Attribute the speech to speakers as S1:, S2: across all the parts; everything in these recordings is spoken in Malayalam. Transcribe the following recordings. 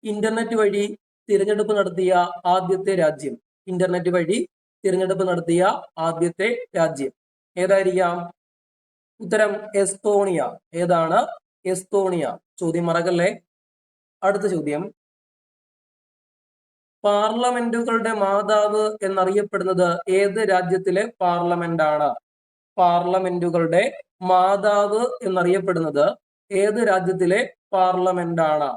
S1: ഇന്റർനെറ്റ് വഴി തിരഞ്ഞെടുപ്പ് നടത്തിയ ആദ്യത്തെ രാജ്യം? ഇന്റർനെറ്റ് വഴി തിരഞ്ഞെടുപ്പ് നടത്തിയ ആദ്യത്തെ രാജ്യം ഏതായിരിക്കാം? ഉത്തരം എസ്തോണിയ. ഏതാണ്? എസ്തോണിയ. ചോദ്യം മറക്കല്ലേ. അടുത്ത ചോദ്യം, പാർലമെന്റുകളുടെ മാതാവ് എന്നറിയപ്പെടുന്നത് ഏത് രാജ്യത്തിലെ പാർലമെന്റ് ആണ്? പാർലമെന്റുകളുടെ മാതാവ് എന്നറിയപ്പെടുന്നത് ഏത് രാജ്യത്തിലെ പാർലമെന്റ് ആണ്?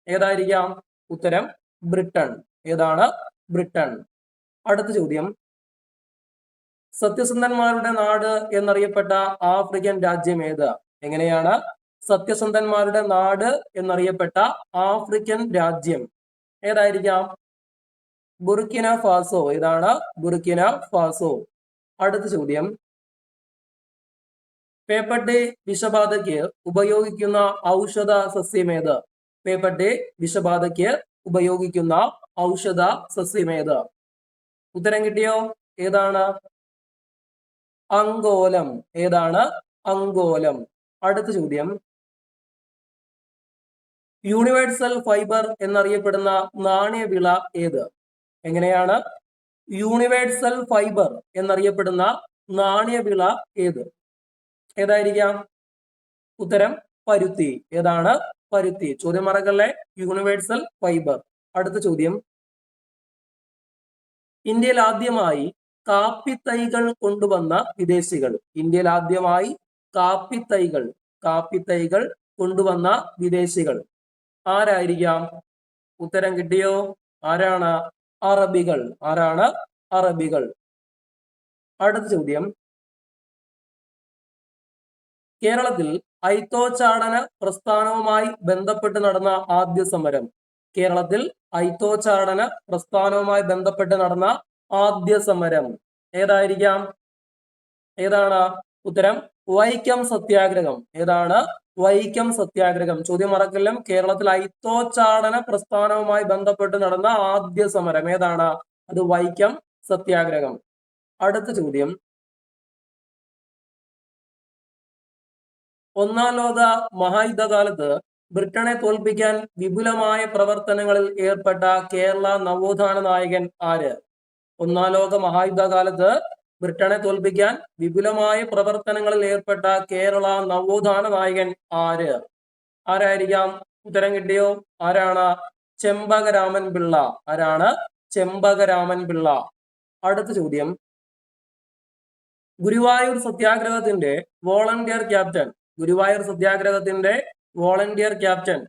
S1: ഏതായിരിക്കാം? ഉത്തരം ബ്രിട്ടൻ. ഏതാണ്? ബ്രിട്ടൻ. അടുത്ത ചോദ്യം, സത്യസന്ധന്മാരുടെ നാട് എന്നറിയപ്പെട്ട ആഫ്രിക്കൻ രാജ്യം ഏത്? എങ്ങനെയാണ്? സത്യസന്ധന്മാരുടെ നാട് എന്നറിയപ്പെട്ട ആഫ്രിക്കൻ രാജ്യം ഏതായിരിക്കാം? Burkina Faso. ഏതാണ്? Burkina Faso. അടുത്ത ചോദ്യം, പേപ്പട്ടി വിഷബാധയ്ക്ക് ഉപയോഗിക്കുന്ന ഔഷധ സസ്യമേത്? പേപ്പട്ടി വിഷബാധയ്ക്ക് ഉപയോഗിക്കുന്ന ഔഷധ സസ്യമേത്? ഉത്തരം കിട്ടിയോ? ഏതാണ്? അങ്കോലം. ഏതാണ്? അങ്കോലം. അടുത്ത ചോദ്യം, യൂണിവേഴ്സൽ ഫൈബർ എന്നറിയപ്പെടുന്ന നാണ്യവിള ഏത്? എങ്ങനെയാണ്? യൂണിവേഴ്സൽ ഫൈബർ എന്നറിയപ്പെടുന്ന നാണ്യവിള ഏത്? ഏതായിരിക്കാം? ഉത്തരം പരുത്തി. ഏതാണ്? പരുത്തി. ചോദ്യം മറക്കല്ലേ. Universal fibre. അടുത്ത ചോദ്യം, ഇന്ത്യയിൽ ആദ്യമായി കാപ്പിത്തൈകൾ കൊണ്ടുവന്ന വിദേശികൾ? ഇന്ത്യയിൽ ആദ്യമായി കാപ്പിത്തൈകൾ കൊണ്ടുവന്ന വിദേശികൾ ആരായിരിക്കാം? ഉത്തരം കിട്ടിയോ? ആരാണ്? അറബികൾ. ആരാണ്? അറബികൾ. അടുത്ത ചോദ്യം, കേരളത്തിൽ ഐത്തോച്ചാടന പ്രസ്ഥാനവുമായി ബന്ധപ്പെട്ട് നടന്ന ആദ്യ സമരം? കേരളത്തിൽ ഐത്തോച്ചാടന പ്രസ്ഥാനവുമായി ബന്ധപ്പെട്ട് നടന്ന ആദ്യ സമരം ഏതായിരിക്കാം? ഏതാണ്? ഉത്തരം വൈക്കം സത്യാഗ്രഹം. ഏതാണ്? വൈക്കം സത്യാഗ്രഹം. ചോദ്യം മറക്കല്ല. കേരളത്തിൽ ഐത്തോച്ചാടന പ്രസ്ഥാനവുമായി ബന്ധപ്പെട്ട് നടന്ന ആദ്യ സമരം ഏതാണ്? അത് വൈക്കം സത്യാഗ്രഹം. അടുത്ത ചോദ്യം, ഒന്നാം ലോക മഹായുദ്ധകാലത്ത് ബ്രിട്ടനെ തോൽപ്പിക്കാൻ വിപുലമായ പ്രവർത്തനങ്ങളിൽ ഏർപ്പെട്ട കേരള നവോത്ഥാന നായകൻ ആര്? ഒന്നാം ലോക മഹായുദ്ധകാലത്ത് ബ്രിട്ടനെ തോൽപ്പിക്കാൻ വിപുലമായ പ്രവർത്തനങ്ങളിൽ ഏർപ്പെട്ട കേരള നവോത്ഥാന നായകൻ ആര്? ആരായിരിക്കാം? ഉത്തരം കിട്ടിയോ? ആരാണ്? ചെമ്പകരാമൻ പിള്ള. ആരാണ്? ചെമ്പകരാമൻ പിള്ള. അടുത്ത ചോദ്യം, ഗുരുവായൂർ സത്യാഗ്രഹത്തിന്റെ വോളണ്ടിയർ ക്യാപ്റ്റൻ? ഗുരുവായൂർ സത്യാഗ്രഹത്തിന്റെ വോളണ്ടിയർ ക്യാപ്റ്റൻ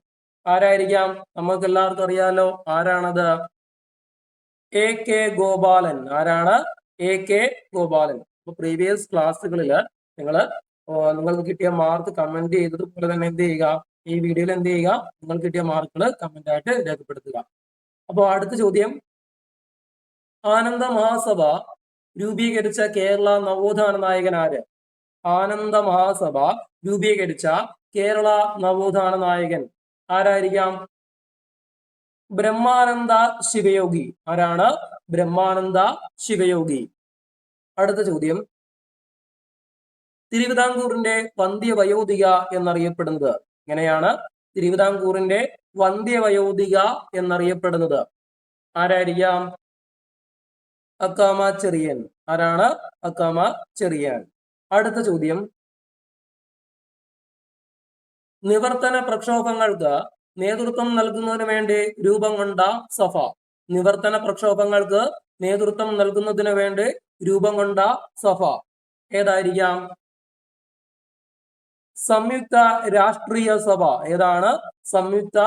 S1: ആരായിരിക്കാം? നമുക്ക് എല്ലാവർക്കും അറിയാലോ. ആരാണത്? എ കെ ഗോപാലൻ. ആരാണ്? എ കെ ഗോപാലൻ. അപ്പൊ പ്രീവിയസ് ക്ലാസ്സുകളിൽ നിങ്ങൾക്ക് കിട്ടിയ മാർക്ക് കമന്റ് ചെയ്തതുപോലെ തന്നെ എന്ത് ചെയ്യുക? ഈ വീഡിയോയിൽ എന്ത് ചെയ്യുക? നിങ്ങൾക്ക് കിട്ടിയ മാർക്കുകൾ കമന്റ് ആയിട്ട് രേഖപ്പെടുത്തുക. അപ്പോൾ അടുത്ത ചോദ്യം, ആനന്ദ മഹാസഭ രൂപീകരിച്ച കേരള നവോത്ഥാന നായകൻ ആര്? ആനന്ദ മഹാസഭ രൂപീകരിച്ച കേരള നവോത്ഥാന നായകൻ ആരായിരിക്കാം? ബ്രഹ്മാനന്ദ ശിവയോഗി. ആരാണ്? ബ്രഹ്മാനന്ദ ശിവയോഗി. അടുത്ത ചോദ്യം, തിരുവിതാംകൂറിന്റെ വന്ധ്യവയോധിക എന്നറിയപ്പെടുന്നത് എങ്ങനെയാണ്? തിരുവിതാംകൂറിന്റെ വന്ധ്യവയോധിക എന്നറിയപ്പെടുന്നത് ആരായിരിക്കാം? അക്കാമ ചെറിയൻ. ആരാണ്? അക്കാമ ചെറിയൻ. അടുത്ത ചോദ്യം, നിവർത്തന പ്രക്ഷോഭങ്ങൾക്ക് നേതൃത്വം നൽകുന്നതിന് വേണ്ടി രൂപം കൊണ്ട സഭ? നിവർത്തന പ്രക്ഷോഭങ്ങൾക്ക് നേതൃത്വം നൽകുന്നതിന് വേണ്ടി രൂപം കൊണ്ട സഭ ഏതായിരിക്കാം? സംയുക്ത രാഷ്ട്രീയ സഭ. ഏതാണ്? സംയുക്ത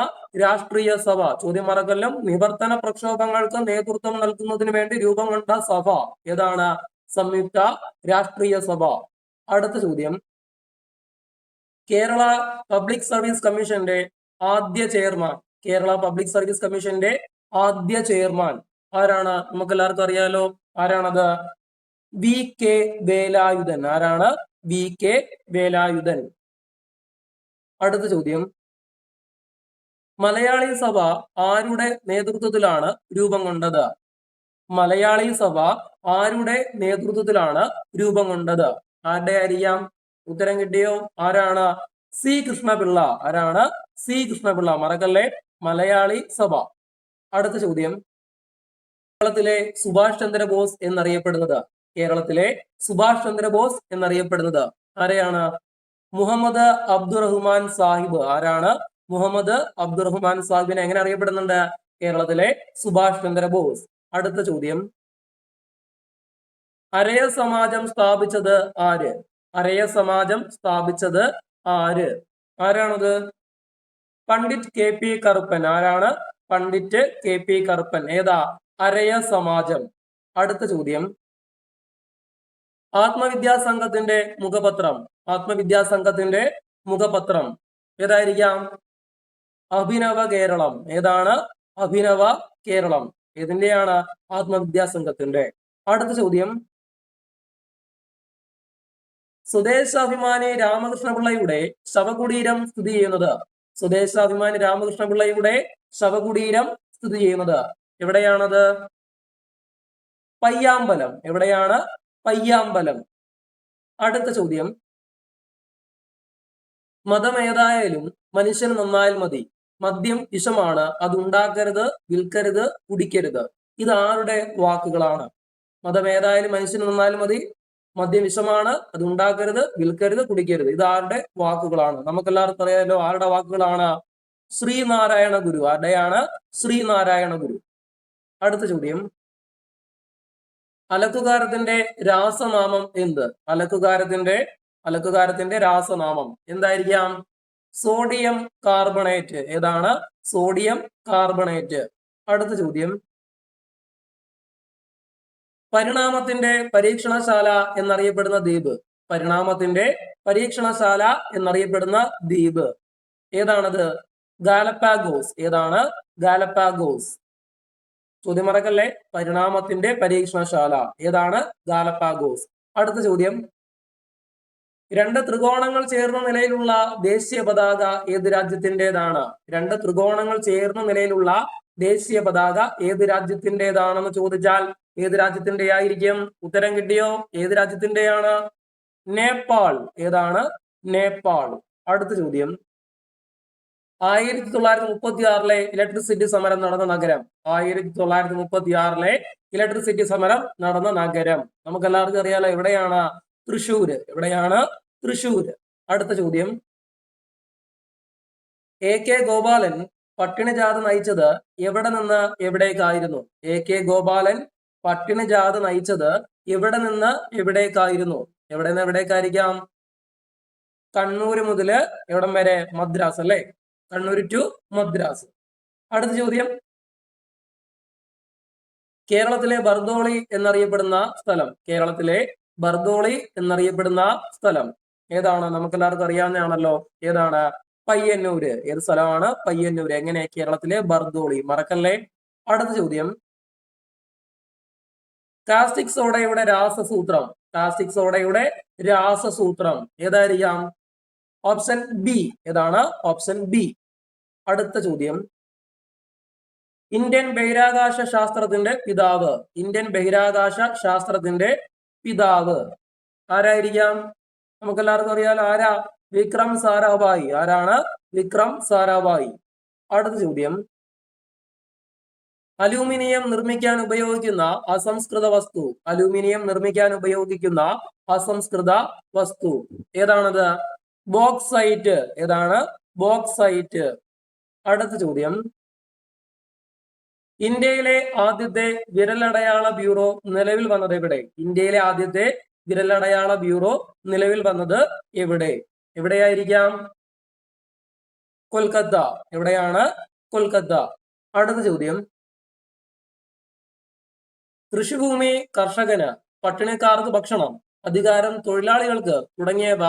S1: രാഷ്ട്രീയ സഭ. ചോദ്യം മറക്കല്ലും. നിവർത്തന പ്രക്ഷോഭങ്ങൾക്ക് നേതൃത്വം നൽകുന്നതിന് വേണ്ടി രൂപം കൊണ്ട സഭ ഏതാണ്? സംയുക്ത രാഷ്ട്രീയ സഭ. അടുത്ത ചോദ്യം, കേരള പബ്ലിക് സർവീസ് കമ്മീഷന്റെ ആദ്യ ചെയർമാൻ? കേരള പബ്ലിക് സർവീസ് കമ്മീഷന്റെ ആദ്യ ചെയർമാൻ ആരാണ്? നമുക്ക് എല്ലാവർക്കും അറിയാലോ. ആരാണത്? വി കെ വേലായുധൻ. ആരാണ്? വി കെ വേലായുധൻ. അടുത്ത ചോദ്യം, മലയാളി സഭ ആരുടെ നേതൃത്വത്തിലാണ് രൂപം കൊണ്ടത്? മലയാളി സഭ ആരുടെ നേതൃത്വത്തിലാണ് രൂപം കൊണ്ടത്? ആരുടെ ആയിരിക്കാം? ഉത്തരം കിട്ടിയോ? ആരാണ്? സി കൃഷ്ണപിള്ള. ആരാണ്? സി കൃഷ്ണപിള്ള. മറക്കല്ലേ. മലയാളി സഭ. അടുത്ത ചോദ്യം, കേരളത്തിലെ സുഭാഷ് ചന്ദ്രബോസ് എന്നറിയപ്പെടുന്നത്, കേരളത്തിലെ സുഭാഷ് ചന്ദ്രബോസ് എന്നറിയപ്പെടുന്നത് ആരെയാണ്? മുഹമ്മദ് അബ്ദുറഹ്മാൻ സാഹിബ്. ആരാണ്? മുഹമ്മദ് അബ്ദുറഹ്മാൻ സാഹിബിനെ എങ്ങനെ അറിയപ്പെടുന്നുണ്ട്? കേരളത്തിലെ സുഭാഷ് ചന്ദ്രബോസ്. അടുത്ത ചോദ്യം, അരയ സമാജം സ്ഥാപിച്ചത് ആര്? അരയ സമാജം സ്ഥാപിച്ചത് ആര്? ആരാണത്? പണ്ഡിറ്റ് കെ പി കറുപ്പൻ. ആരാണ്? പണ്ഡിറ്റ് കെ പി കറുപ്പൻ. ഏതാ? അരയ സമാജം. അടുത്ത ചോദ്യം, ആത്മവിദ്യാസംഘത്തിന്റെ മുഖപത്രം, ആത്മവിദ്യാസംഘത്തിന്റെ മുഖപത്രം ഏതായിരിക്കാം? അഭിനവ കേരളം. ഏതാണ്? അഭിനവ കേരളം. ഏതിന്റെയാണ്? ആത്മവിദ്യാസംഘത്തിന്റെ. അടുത്ത ചോദ്യം, സ്വദേശാഭിമാനി രാമകൃഷ്ണപിള്ളയുടെ ശവകുടീരം സ്ഥിതി ചെയ്യുന്നത്, സ്വദേശാഭിമാനി രാമകൃഷ്ണപിള്ളയുടെ ശവകുടീരം സ്ഥിതി ചെയ്യുന്നത് എവിടെയാണത്? പയ്യാമ്പലം. എവിടെയാണ്? പയ്യാമ്പലം. അടുത്ത ചോദ്യം, മതം ഏതായാലും മനുഷ്യൻ നന്നായാൽ മതി, മദ്യം വിഷമാണ്, അത് ഉണ്ടാക്കരുത്, വിൽക്കരുത്, കുടിക്കരുത്. ഇത് ആരുടെ വാക്കുകളാണ്? മതം ഏതായാലും മനുഷ്യൻ നന്നായാൽ മതി, മദ്യം വിഷമാണ്, അത് ഉണ്ടാക്കരുത്, വിൽക്കരുത്, കുടിക്കരുത്. ഇത് ആരുടെ വാക്കുകളാണ്? നമുക്കെല്ലാവർക്കും അറിയാമല്ലോ ആരുടെ വാക്കുകളാണ്? ശ്രീനാരായണ ഗുരു. ആരുടെയാണ്? ശ്രീനാരായണ ഗുരു. അടുത്ത ചോദ്യം, അലക്കുകാരത്തിന്റെ രാസനാമം എന്ത്? അലക്കുകാരത്തിന്റെ രാസനാമം എന്തായിരിക്കാം? Sodium carbonate. ഏതാണ്? Sodium carbonate. അടുത്ത ചോദ്യം, പരിണാമത്തിന്റെ പരീക്ഷണശാല എന്നറിയപ്പെടുന്ന ദ്വീപ്, പരിണാമത്തിന്റെ പരീക്ഷണശാല എന്നറിയപ്പെടുന്ന ദ്വീപ് ഏതാണത്? ഗാലപ്പാഗോസ്. ഏതാണ്? ഗാലപ്പാഗോസ്. ചോദ്യം മറക്കല്ലേ, പരിണാമത്തിന്റെ പരീക്ഷണശാല ഏതാണ്? ഗാലപ്പാഗോസ്. അടുത്ത ചോദ്യം, രണ്ട് ത്രികോണങ്ങൾ ചേർന്ന നിലയിലുള്ള ദേശീയ പതാക ഏത് രാജ്യത്തിൻ്റെതാണ്? രണ്ട് ത്രികോണങ്ങൾ ചേർന്ന നിലയിലുള്ള ദേശീയ പതാക ഏത് രാജ്യത്തിൻ്റെതാണെന്ന് ചോദിച്ചാൽ ഏത് രാജ്യത്തിന്റെ ആയിരിക്കും? ഉത്തരം കിട്ടിയോ? ഏത് രാജ്യത്തിന്റെയാണ്? നേപ്പാൾ. ഏതാണ്? നേപ്പാൾ. അടുത്ത ചോദ്യം, 1936 ഇലക്ട്രിസിറ്റി സമരം നടന്ന നഗരം, 1936 ഇലക്ട്രിസിറ്റി സമരം നടന്ന നഗരം നമുക്ക് എല്ലാവർക്കും അറിയാലോ, എവിടെയാണ്? തൃശ്ശൂര്. എവിടെയാണ്? തൃശ്ശൂര്. അടുത്ത ചോദ്യം, AK ഗോപാലൻ പട്ടിണി ജാഥ നയിച്ചത് എവിടെ നിന്ന് എവിടേക്കായിരുന്നു? AK ഗോപാലൻ പട്ടിണി ജാഥ നയിച്ചത് എവിടെ നിന്ന് എവിടേക്കായിരുന്നു? എവിടെ നിന്ന് എവിടേക്കായിരിക്കാം? കണ്ണൂര് മുതല് എവിടം വരെ? മദ്രാസ്. അല്ലെ? കണ്ണൂർ ടു മദ്രാസ്. അടുത്ത ചോദ്യം, കേരളത്തിലെ ബർദോളി എന്നറിയപ്പെടുന്ന സ്ഥലം, കേരളത്തിലെ ബർദോളി എന്നറിയപ്പെടുന്ന സ്ഥലം ഏതാണ്? നമുക്ക് എല്ലാവർക്കും അറിയാവുന്നതാണല്ലോ. ഏതാണ്? പയ്യന്നൂര്. ഏത് സ്ഥലമാണ്? പയ്യന്നൂര്. എങ്ങനെ? കേരളത്തിലെ ബർദോളി. മറക്കല്ലേ. അടുത്ത ചോദ്യം, കാസ്റ്റിക് സോഡയുടെ രാസസൂത്രം, കാസ്റ്റിക് സോഡയുടെ രാസസൂത്രം ഏതായിരിക്കാം? Option B. ഏതാണ്? Option B. അടുത്ത ചോദ്യം, ഇന്ത്യൻ ബഹിരാകാശ ശാസ്ത്രത്തിന്റെ പിതാവ്, ഇന്ത്യൻ ബഹിരാകാശ ശാസ്ത്രത്തിന്റെ പിതാവ് ആരായിരിക്കാം? നമുക്കെല്ലാവർക്കും അറിയാലോ. ആരാ? വിക്രം സാരാഭായി. ആരാണ്? വിക്രം സാരാഭായി. അടുത്ത ചോദ്യം, അലൂമിനിയം നിർമ്മിക്കാൻ ഉപയോഗിക്കുന്ന അസംസ്കൃത വസ്തു, അലൂമിനിയം നിർമ്മിക്കാൻ ഉപയോഗിക്കുന്ന അസംസ്കൃത വസ്തു ഏതാണത്? ബോക്സൈറ്റ്. ഏതാണ്? ബോക്സൈറ്റ്. അടുത്ത ചോദ്യം, ഇന്ത്യയിലെ ആദ്യത്തെ വിരലടയാള ബ്യൂറോ നിലവിൽ വന്നത് എവിടെ? ഇന്ത്യയിലെ ആദ്യത്തെ വിരലടയാള ബ്യൂറോ നിലവിൽ വന്നത് എവിടെ? എവിടെയായിരിക്കാം? കൊൽക്കത്ത. എവിടെയാണ്? കൊൽക്കത്ത. അടുത്ത ചോദ്യം, കൃഷിഭൂമി കർഷകന്, പട്ടിണിക്കാർക്ക് ഭക്ഷണം, അധികാരം തൊഴിലാളികൾക്ക് തുടങ്ങിയവ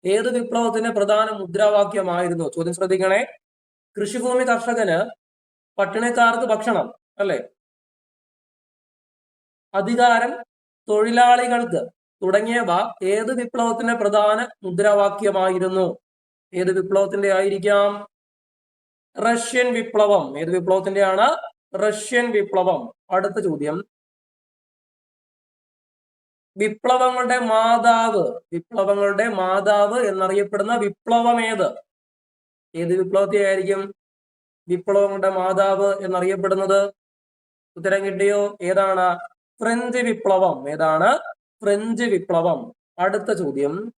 S1: ഏത് വിപ്ലവത്തിന്റെ പ്രധാന മുദ്രാവാക്യമായിരുന്നു? ചോദ്യം ശ്രദ്ധിക്കണേ. കൃഷിഭൂമി കർഷകന്, പട്ടിണിക്കാർക്ക് ഭക്ഷണം, അല്ലെ? അധികാരം തൊഴിലാളികൾക്ക് തുടങ്ങിയവ ഏത് വിപ്ലവത്തിന്റെ പ്രധാന മുദ്രാവാക്യമായിരുന്നു? ഏത് വിപ്ലവത്തിന്റെ ആയിരിക്കാം? റഷ്യൻ വിപ്ലവം. ഏത് വിപ്ലവത്തിന്റെയാണ്? റഷ്യൻ വിപ്ലവം. അടുത്ത ചോദ്യം, വിപ്ലവങ്ങളുടെ മാതാവ്, വിപ്ലവങ്ങളുടെ മാതാവ് എന്നറിയപ്പെടുന്ന വിപ്ലവം ഏത്? ഏത് വിപ്ലവത്തെ ആയിരിക്കും? വിപ്ലവങ്ങളുടെ മാതാവ് എന്നറിയപ്പെടുന്നത്? ഉത്തരം കിട്ടിയോ? ഏതാണ്? ഫ്രഞ്ച് വിപ്ലവം. ഏതാണ്? ഫ്രഞ്ച് വിപ്ലവം. അടുത്ത ചോദ്യം,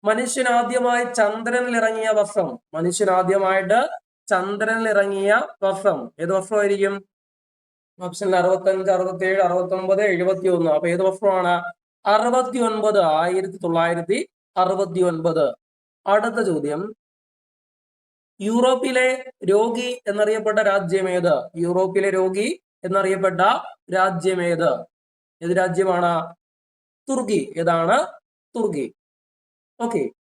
S1: മനുഷ്യനാദ്യമായി ചന്ദ്രനിൽ ഇറങ്ങിയ വർഷം. മനുഷ്യനാദ്യമായിട്ട് ചന്ദ്രനിൽ ഇറങ്ങിയ വർഷം ഏത് വർഷമായിരിക്കും? ഓപ്ഷൻ 65, 67, 69, 71. അപ്പൊ ഏത് വർഷമാണ്? 69. 1969. അടുത്ത ചോദ്യം, യൂറോപ്പിലെ രോഗി എന്നറിയപ്പെട്ട രാജ്യമേത്? യൂറോപ്പിലെ രോഗി എന്നറിയപ്പെട്ട രാജ്യമേത്? ഏത് രാജ്യമാണ്? തുർക്കി. ഏതാണ്? തുർക്കി. ഓക്കെ.